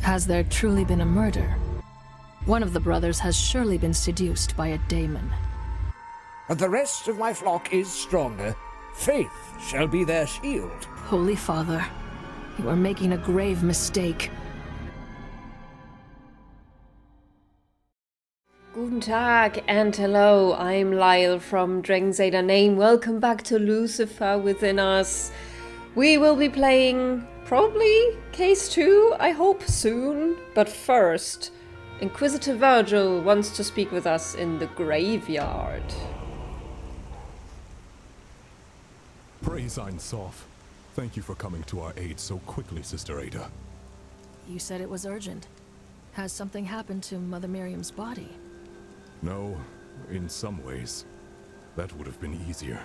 Has there truly been a murder? One of the brothers has surely been seduced by a daemon. But the rest of my flock is stronger. Faith shall be their shield. Holy Father, you are making a grave mistake. Guten Tag and hello, I'm Lyle from DragonsAteOurName. Welcome back to Lucifer Within Us. We will be playing probably Case 2, I hope soon. But first, Inquisitor Virgil wants to speak with us in the graveyard. Praise Ein Sof. Thank you for coming to our aid so quickly, Sister Ada. You said it was urgent. Has something happened to Mother Miriam's body? No, in some ways, that would have been easier.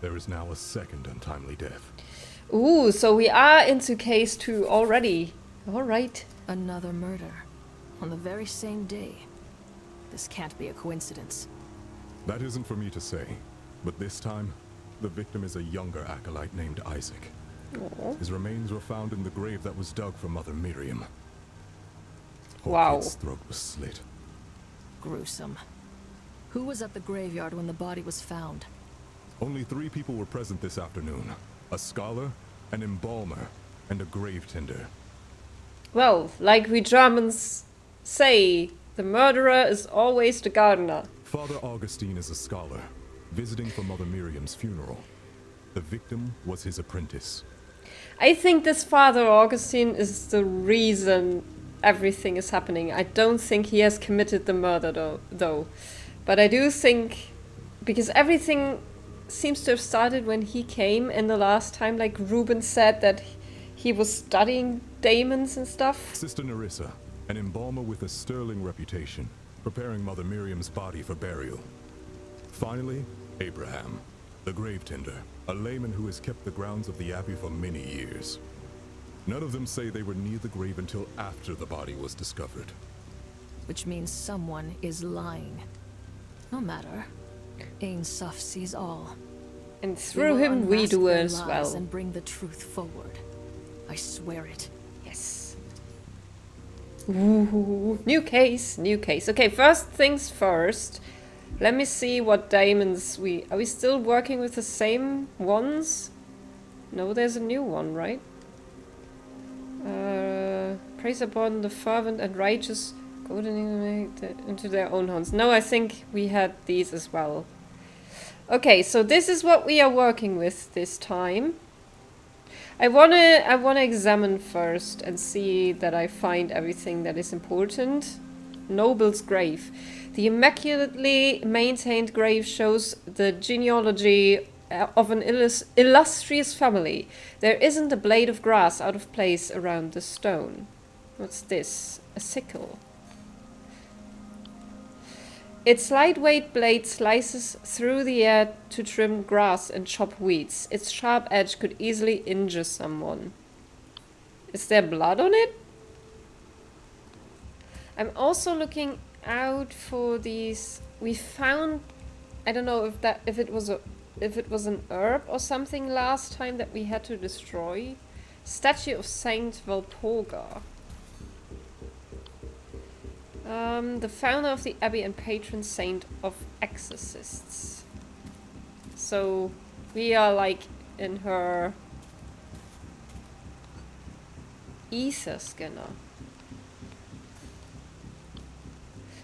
There is now a second untimely death. Ooh, so we are into Case 2 already. Alright. Another murder. On the very same day. This can't be a coincidence. That isn't for me to say, but this time, the victim is a younger acolyte named Isaac. Aww. His remains were found in the grave that was dug for Mother Miriam. Poor Wow. kid's throat was slit. Gruesome. Who was at the graveyard when the body was found? Only 3 people were present this afternoon. A scholar, an embalmer, and a grave tender. Well, like we Germans say, the murderer is always the gardener. Father Augustine is a scholar, visiting for Mother Miriam's funeral. The victim was his apprentice. I think this Father Augustine is the reason everything is happening. I don't think he has committed the murder though. But I do think, because everything seems to have started when he came, and the last time, like Ruben said, that he was studying daemons and stuff. Sister Nerissa, an embalmer with a sterling reputation, preparing Mother Miriam's body for burial. Finally, Abraham, the grave tender, a layman who has kept the grounds of the abbey for many years. None of them say they were near the grave until after the body was discovered. Which means someone is lying. No matter. Ein Sof sees all. And through him we unmask do their as lies well. and bring the truth forward. I swear it. Yes. Ooh, new case, new case. Okay, first things first. Let me see what daemons are we still working with the same ones? No, there's a new one, right? Praise upon the fervent and righteous, go into their own hands. No, I think we had these as well. Okay, so this is what we are working with this time. I wanna examine first and see that I find everything that is important. Noble's grave. The immaculately maintained grave shows the genealogy of an illustrious family. There isn't a blade of grass out of place around the stone. What's this? A sickle. Its lightweight blade slices through the air to trim grass and chop weeds. Its sharp edge could easily injure someone. Is there blood on it? I'm also looking out for these. We found, I don't know if it was an herb or something last time that we had to destroy. Statue of Saint Walpurga. The founder of the abbey and patron saint of exorcists. So we are like in her ether scanner.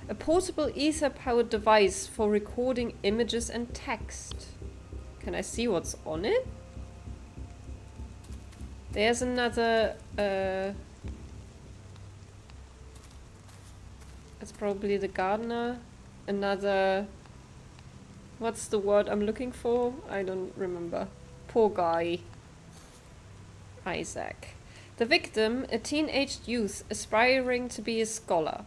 A portable ether-powered device for recording images and text. Can I see what's on it? There's another... That's probably the gardener. Another... What's the word I'm looking for? I don't remember. Poor guy. Isaac. The victim, a teenaged youth aspiring to be a scholar.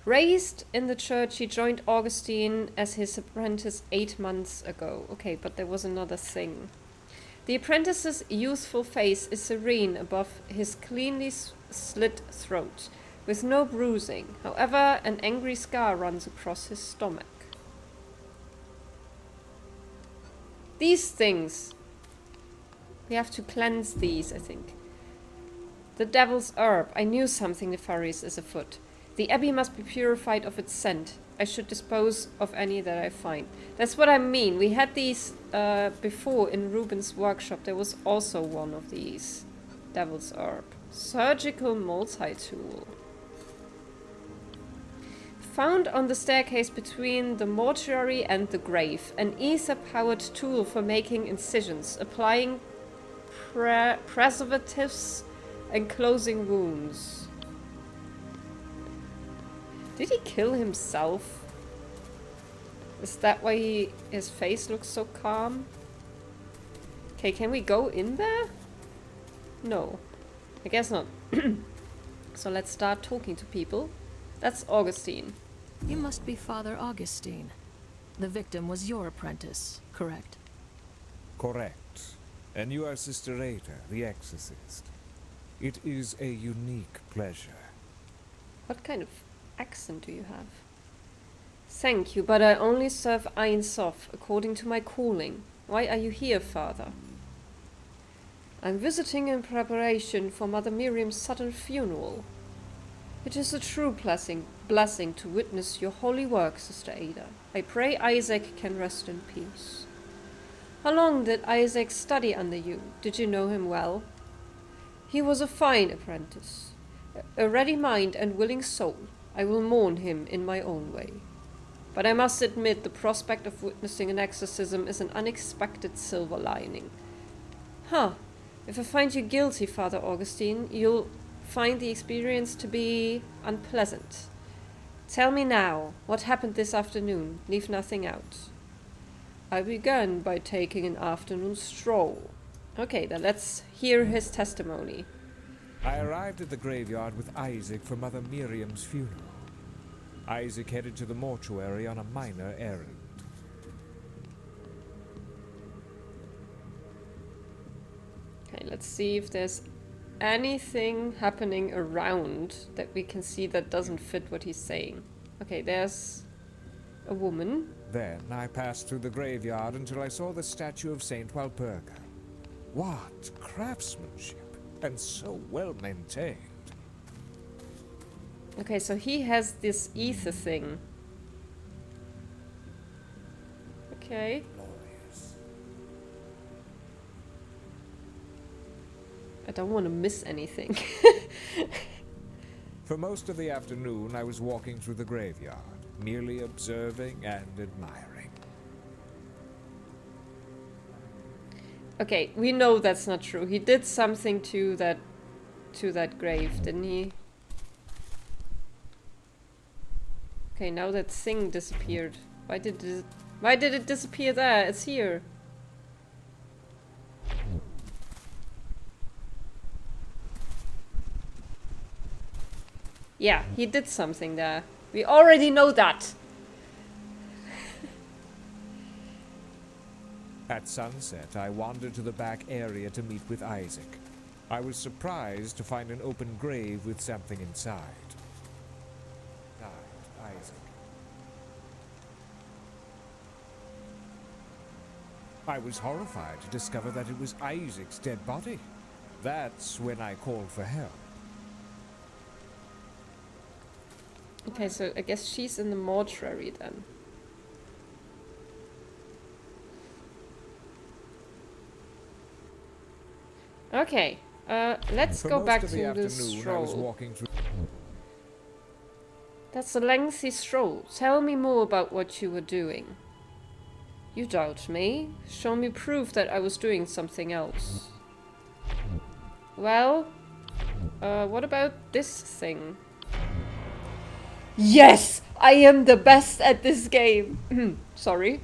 Raised in the church, he joined Augustine as his apprentice 8 months ago. Okay, but there was another thing. The apprentice's youthful face is serene above his cleanly slit throat, with no bruising. However, an angry scar runs across his stomach. These things. We have to cleanse these, I think. The devil's herb. I knew something nefarious is afoot. The abbey must be purified of its scent. I should dispose of any that I find. That's what I mean. We had these before in Ruben's workshop. There was also one of these. Devil's herb. Surgical multi-tool. Found on the staircase between the mortuary and the grave. An ether-powered tool for making incisions, applying preservatives, and closing wounds. Did he kill himself? Is that why his face looks so calm? Okay, can we go in there? No. I guess not. So let's start talking to people. That's Augustine. You must be Father Augustine. The victim was your apprentice, correct? Correct. And you are Sister Ada, the exorcist. It is a unique pleasure. What kind of accent do you have? Thank you, but I only serve Ein Sof according to my calling. Why are you here, Father? I'm visiting in preparation for Mother Miriam's sudden funeral. It is a true blessing to witness your holy work, Sister Ada. I pray Isaac can rest in peace. How long did Isaac study under you? Did you know him well? He was a fine apprentice, a ready mind and willing soul. I will mourn him in my own way. But I must admit the prospect of witnessing an exorcism is an unexpected silver lining. Huh. If I find you guilty, Father Augustine, you'll find the experience to be unpleasant. Tell me now, what happened this afternoon? Leave nothing out. I began by taking an afternoon stroll. Okay, then let's hear his testimony. I arrived at the graveyard with Isaac for Mother Miriam's funeral. Isaac headed to the mortuary on a minor errand. Okay, let's see if there's anything happening around that we can see that doesn't fit what he's saying. Okay, there's a woman. Then I passed through the graveyard until I saw the statue of Saint Walpurga. What craftsmanship, and so well maintained. Okay, so he has this ether thing. Okay. Glorious. I don't want to miss anything. For most of the afternoon, I was walking through the graveyard, merely observing and admiring. Okay, we know that's not true. He did something to that grave, didn't he? Okay, now that thing disappeared. Why did it disappear there? It's here. Yeah, he did something there. We already know that. At sunset, I wandered to the back area to meet with Isaac. I was surprised to find an open grave with something inside. Isaac. I was horrified to discover that it was Isaac's dead body. That's when I called for help. Okay, so I guess she's in the mortuary then. Okay, let's go back to the stroll. That's a lengthy stroll. Tell me more about what you were doing. You doubt me? Show me proof that I was doing something else. Well, what about this thing? Yes! I am the best at this game! Sorry.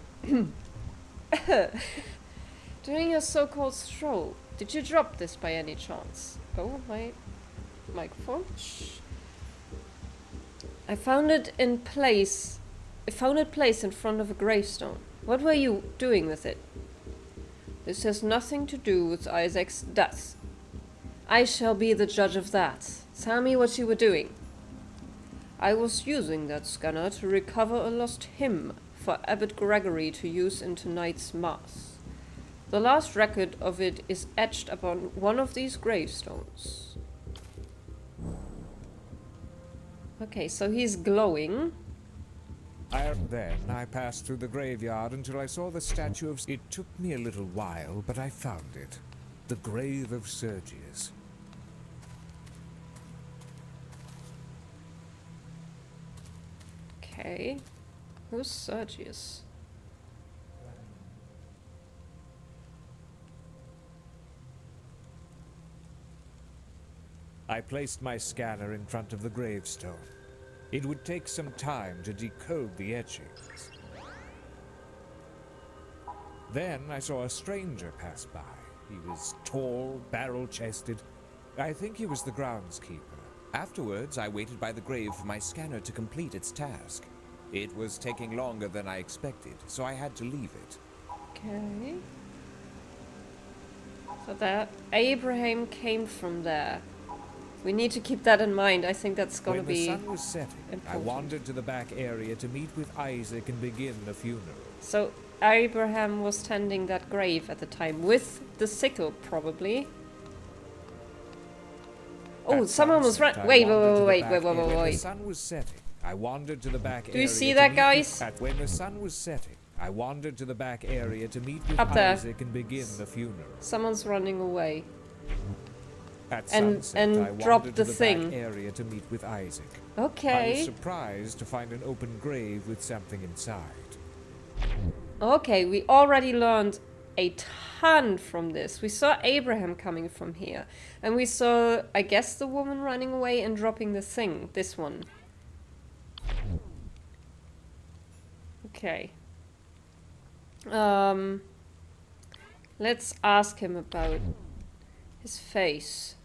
During your so-called stroll, did you drop this by any chance? Oh, my microphone. Shh. I found it placed in front of a gravestone. What were you doing with it? This has nothing to do with Isaac's death. I shall be the judge of that. Tell me what you were doing. I was using that scanner to recover a lost hymn for Abbot Gregory to use in tonight's mass. The last record of it is etched upon one of these gravestones. Okay, so he's glowing. Then I passed through the graveyard until I saw the statue of... It took me a little while, but I found it. The grave of Sergius. Okay. Who's Sergius? I placed my scanner in front of the gravestone. It would take some time to decode the etchings. Then I saw a stranger pass by. He was tall, barrel-chested. I think he was the groundskeeper. Afterwards, I waited by the grave for my scanner to complete its task. It was taking longer than I expected, so I had to leave it. Okay. So that Abraham came from there. We need to keep that in mind. I think that's gonna be When the sun was setting, I important. wandered to the back area to meet with Isaac and begin the funeral. So Abraham was tending that grave at the time with the sickle, probably. Oh, At someone was sunset, right. I Wait, wandered to the wait. back area. When the Wait. sun was setting, I wandered to the back area. Do you see to that, meet guys? When the sun was setting, I wandered to the back area to meet with Up there. Isaac and begin the funeral. Someone's running away. At And- sunset, and I drop wandered the to the thing. back area to meet with Isaac. I was Okay. surprised to find an open grave with something inside. Okay, we already learned a ton from this. We saw Abraham coming from here. And we saw, I guess, the woman running away and dropping the thing. This one. Okay. Let's ask him about his face.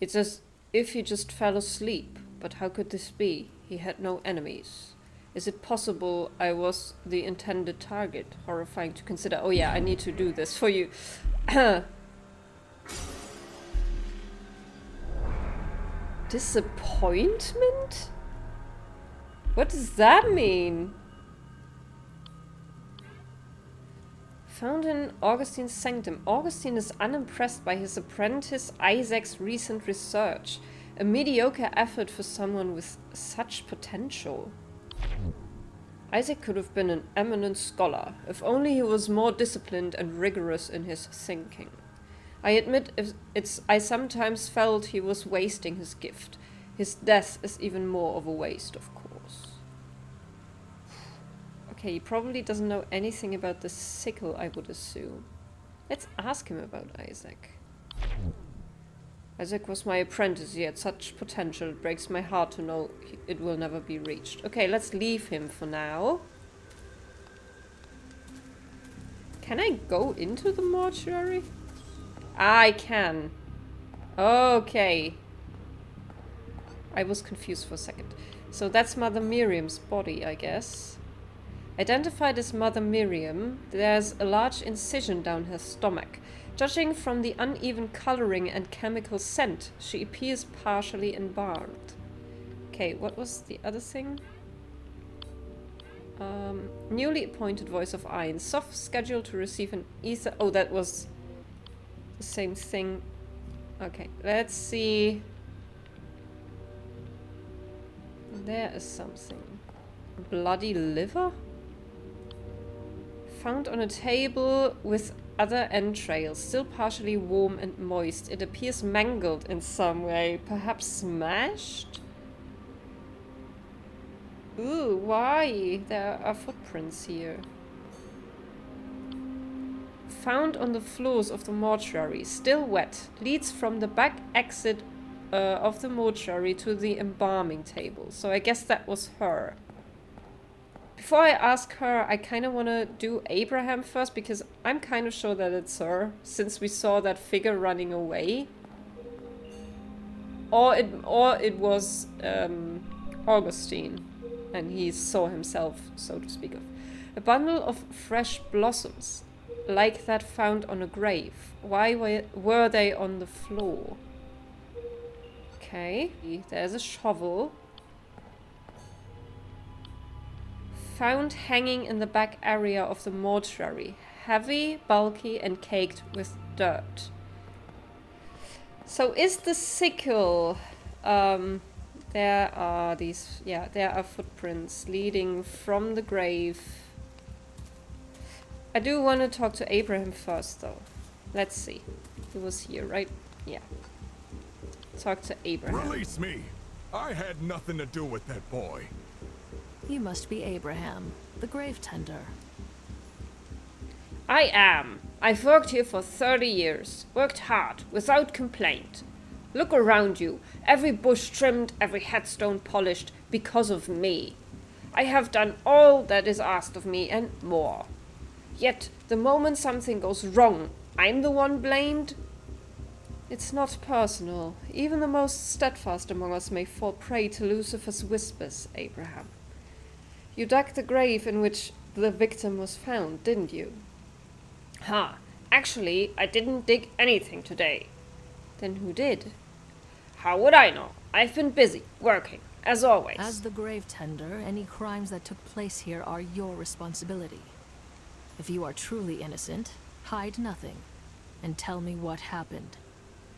It's as if he just fell asleep. But how could this be? He had no enemies. Is it possible I was the intended target? Horrifying to consider. Oh yeah, I need to do this for you. Disappointment? What does that mean? Found in Augustine's sanctum. Augustine is unimpressed by his apprentice Isaac's recent research. A mediocre effort for someone with such potential. Isaac could have been an eminent scholar, if only he was more disciplined and rigorous in his thinking. I admit I sometimes felt he was wasting his gift. His death is even more of a waste, of course. Okay, he probably doesn't know anything about the sickle, I would assume. Let's ask him about Isaac. Isaac was my apprentice. He had such potential. It breaks my heart to know it will never be reached. Okay, let's leave him for now. Can I go into the mortuary? I can. Okay. I was confused for a second. So that's Mother Miriam's body, I guess. Identified as Mother Miriam, there's a large incision down her stomach. Judging from the uneven coloring and chemical scent, she appears partially embalmed. Okay, what was the other thing? Newly appointed voice of Ayn. Soft scheduled to receive an ether... Oh, that was the same thing. Okay, let's see. There is something. Bloody liver? Found on a table with other entrails, still partially warm and moist. It appears mangled in some way, perhaps smashed? Ooh, why? There are footprints here. Found on the floors of the mortuary, still wet, leads from the back exit of the mortuary to the embalming table. So I guess that was her. Before I ask her, I kind of want to do Abraham first, because I'm kind of sure that it's her, since we saw that figure running away. Or it was Augustine, and he saw himself, so to speak of. A bundle of fresh blossoms, like that found on a grave. Why were they on the floor? Okay, there's a shovel. Found hanging in the back area of the mortuary. Heavy, bulky, and caked with dirt. So is the sickle There are these, yeah, there are footprints leading from the grave. I do want to talk to Abraham first, though. Let's see. He was here, right? Yeah. Talk to Abraham. Release me! I had nothing to do with that boy. You must be Abraham, the grave tender. I am. I've worked here for 30 years. Worked hard, without complaint. Look around you. Every bush trimmed, every headstone polished, because of me. I have done all that is asked of me and more. Yet, the moment something goes wrong, I'm the one blamed? It's not personal. Even the most steadfast among us may fall prey to Lucifer's whispers, Abraham. You dug the grave in which the victim was found, didn't you? Ha! Actually, I didn't dig anything today. Then who did? How would I know? I've been busy, working, as always. As the grave tender, any crimes that took place here are your responsibility. If you are truly innocent, hide nothing, and tell me what happened.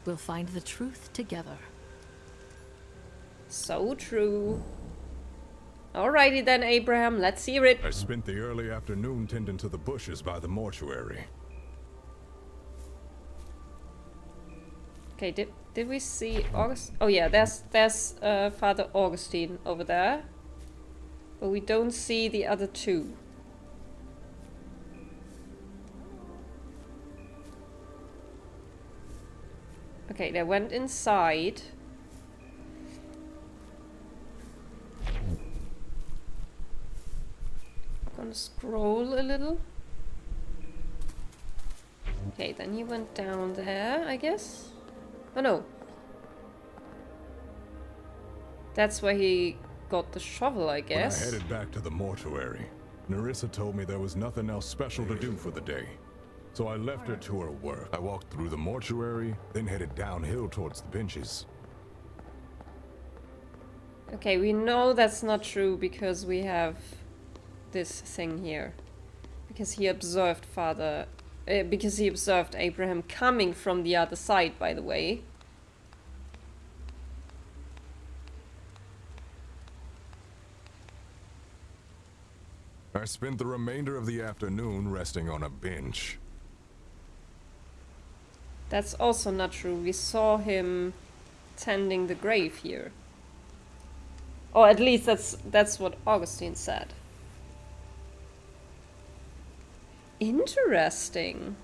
We'll find the truth together. So true. Alrighty then, Abraham, let's hear it. I spent the early afternoon tending to the bushes by the mortuary. Okay, did we see August? Oh yeah, there's Father Augustine over there. But we don't see the other two. Okay, they went inside. Gonna scroll a little. Okay, then he went down there, I guess. Oh no. That's where he got the shovel, I guess. When I headed back to the mortuary, Nerissa told me there was nothing else special to do for the day. So I left her to her work. I walked through the mortuary, then headed downhill towards the benches. Okay, we know that's not true because we have this thing here. Because he observed because he observed Abraham coming from the other side, by the way. I spent the remainder of the afternoon resting on a bench. That's also not true. We saw him tending the grave here. Or at least that's what Augustine said. Interesting.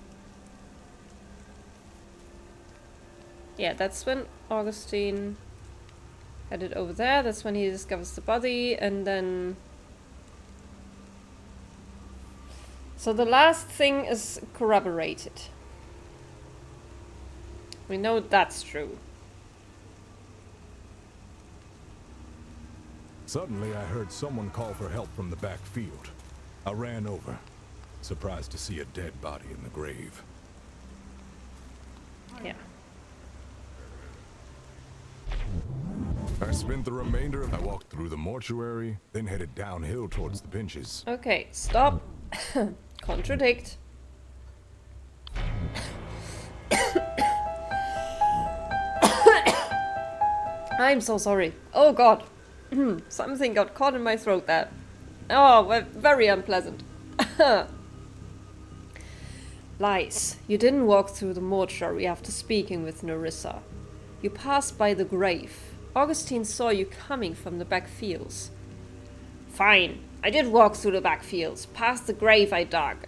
Yeah, that's when Augustine headed over there. That's when he discovers the body, and then... So the last thing is corroborated. We know that's true. Suddenly, I heard someone call for help from the back field. I ran over, surprised to see a dead body in the grave. Yeah. I spent the remainder of... I walked through the mortuary, then headed downhill towards the benches. Okay, stop. Contradict. I'm so sorry. Oh god. Something got caught in my throat there. Oh, very unpleasant. Lies. You didn't walk through the mortuary after speaking with Nerissa. You passed by the grave. Augustine saw you coming from the back fields. Fine. I did walk through the back fields, past the grave I dug.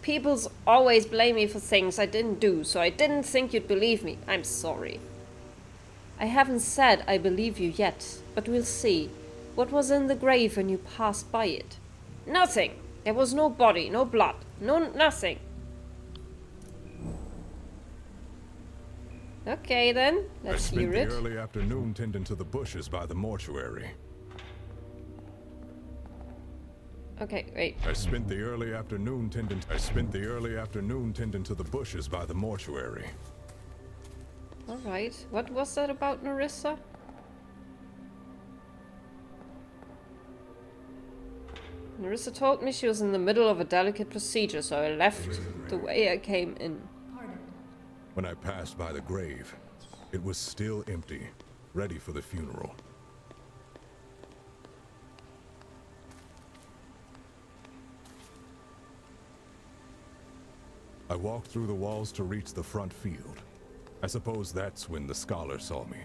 People's always blame me for things I didn't do, so I didn't think you'd believe me. I'm sorry. I haven't said I believe you yet, but we'll see. What was in the grave when you passed by it? Nothing. There was no body, no blood, nothing. Okay then, let's hear it. I spent the early afternoon tending to the bushes by the mortuary. Okay, wait. I spent the early afternoon tending to the bushes by the mortuary. Alright, what was that about Nerissa? Nerissa told me she was in the middle of a delicate procedure, so I left the way I came in. When I passed by the grave, it was still empty, ready for the funeral. I walked through the walls to reach the front field. I suppose that's when the scholar saw me.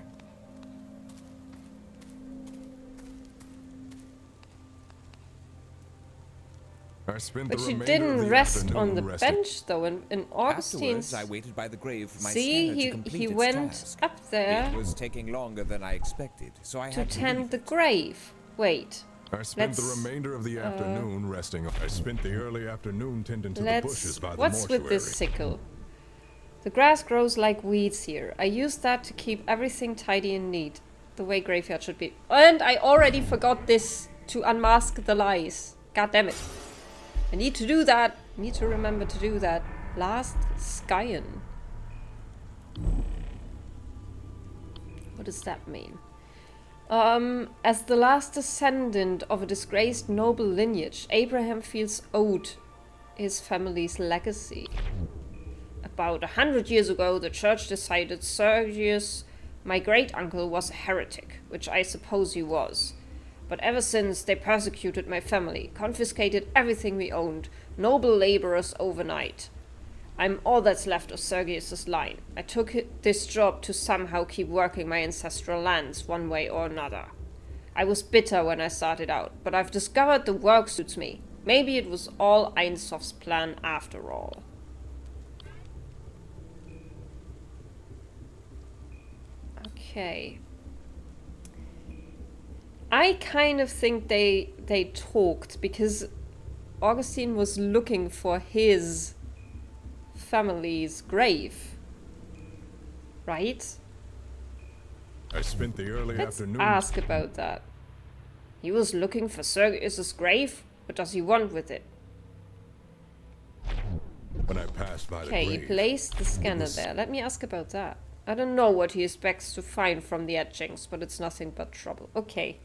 I spent But the you remainder of didn't the rest afternoon on the resting. bench, though. In Augustine's... Afterwards, I waited by the grave for my See, scanner to complete he its went task. up there It was taking longer than I expected, so I to had to tend leave the it. grave. Wait. I spent the Let's, remainder of the afternoon resting. I spent the early afternoon tending to the bushes by the What's mortuary. with this sickle? The grass grows like weeds here. I use that to keep everything tidy and neat, the way graveyard should be. And I already forgot this to unmask the lies. God damn it. I need to do that. I need to remember to do that. Last Skyen. What does that mean? As the last descendant of a disgraced noble lineage, Abraham feels owed his family's legacy. About 100 years ago, the church decided Sergius, my great-uncle, was a heretic, which I suppose he was. But ever since, they persecuted my family, confiscated everything we owned, noble laborers overnight. I'm all that's left of Sergius's line. I took this job to somehow keep working my ancestral lands one way or another. I was bitter when I started out, but I've discovered the work suits me. Maybe it was all Ainsof's plan after all. Okay. I kind of think they talked because Augustine was looking for his family's grave, right? I spent the early Let's afternoon. ask about that. He was looking for Sergius's grave. What does he want with it? When I passed by the Okay, he grave. placed the scanner there. Let me ask about that. I don't know what he expects to find from the etchings, but it's nothing but trouble. Okay.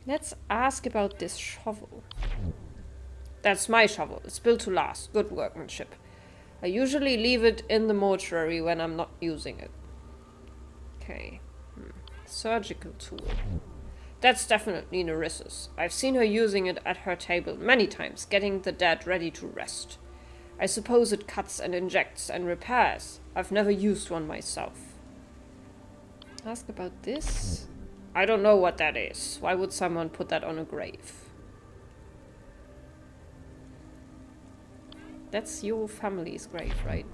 Let's ask about this shovel. That's my shovel. It's built to last. Good workmanship. I usually leave it in the mortuary when I'm not using it. Okay. Surgical tool. That's definitely Nerissa's. I've seen her using it at her table many times, getting the dead ready to rest. I suppose it cuts and injects and repairs. I've never used one myself. Ask about this? I don't know what that is. Why would someone put that on a grave? That's your family's grave, right?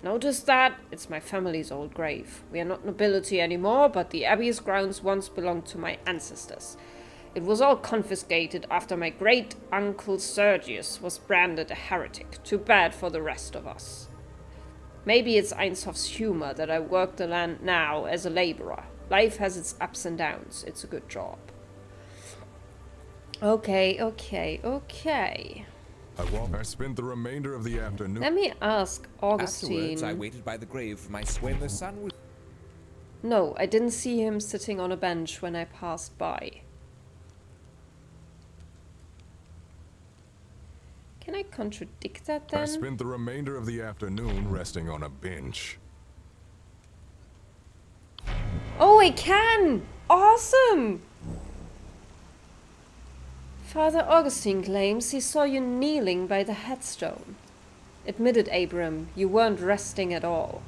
Notice that? It's my family's old grave. We are not nobility anymore, but the abbey's grounds once belonged to my ancestors. It was all confiscated after my great-uncle Sergius was branded a heretic. Too bad for the rest of us. Maybe it's Ainsof's humor that I work the land now as a laborer. Life has its ups and downs. It's a good job. Okay. I spent the remainder of the afternoon. Let me ask Augustine. Afterwards, I waited by the grave for my when the sun was... No, I didn't see him sitting on a bench when I passed by. Can I contradict that then? I spent the remainder of the afternoon resting on a bench. Oh, I can! Awesome! Father Augustine claims he saw you kneeling by the headstone. Admitted, Abram, you weren't resting at all.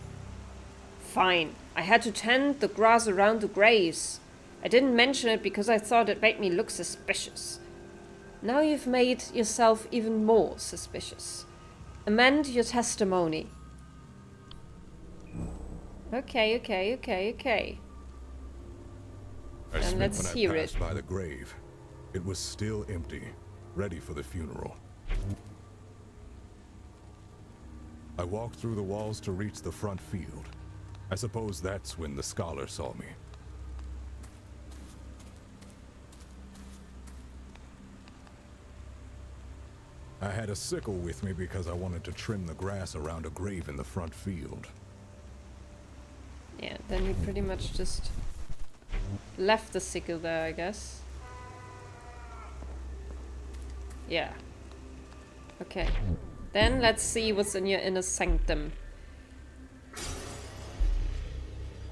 Fine. I had to tend the grass around the graves. I didn't mention it because I thought it made me look suspicious. Now you've made yourself even more suspicious. Amend your testimony. Okay. I spent let's when hear I it. passed by the grave. It was still empty, ready for the funeral. I walked through the walls to reach the front field. I suppose that's when the scholar saw me. I had a sickle with me because I wanted to trim the grass around a grave in the front field. Yeah, then you pretty much just left the sickle there, I guess. Yeah. Okay. Then let's see what's in your inner sanctum.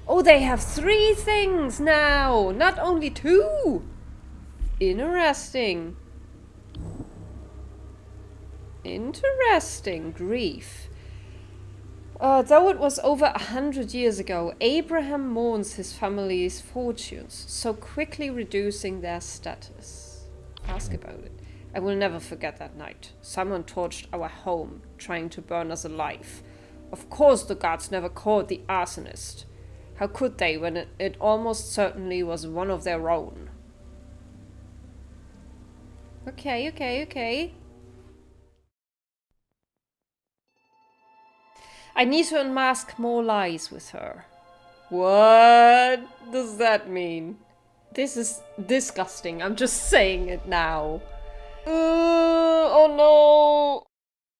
Oh, they have 3 things now! Not only 2! Interesting. Interesting. Grief. Though it was over 100 years ago, Abraham mourns his family's fortunes, so quickly reducing their status. Ask about it. I will never forget that night. Someone torched our home, trying to burn us alive. Of course the gods never caught the arsonist. How could they, when it almost certainly was one of their own? Okay. I need to unmask more lies with her. What does that mean? This is disgusting. I'm just saying it now. Oh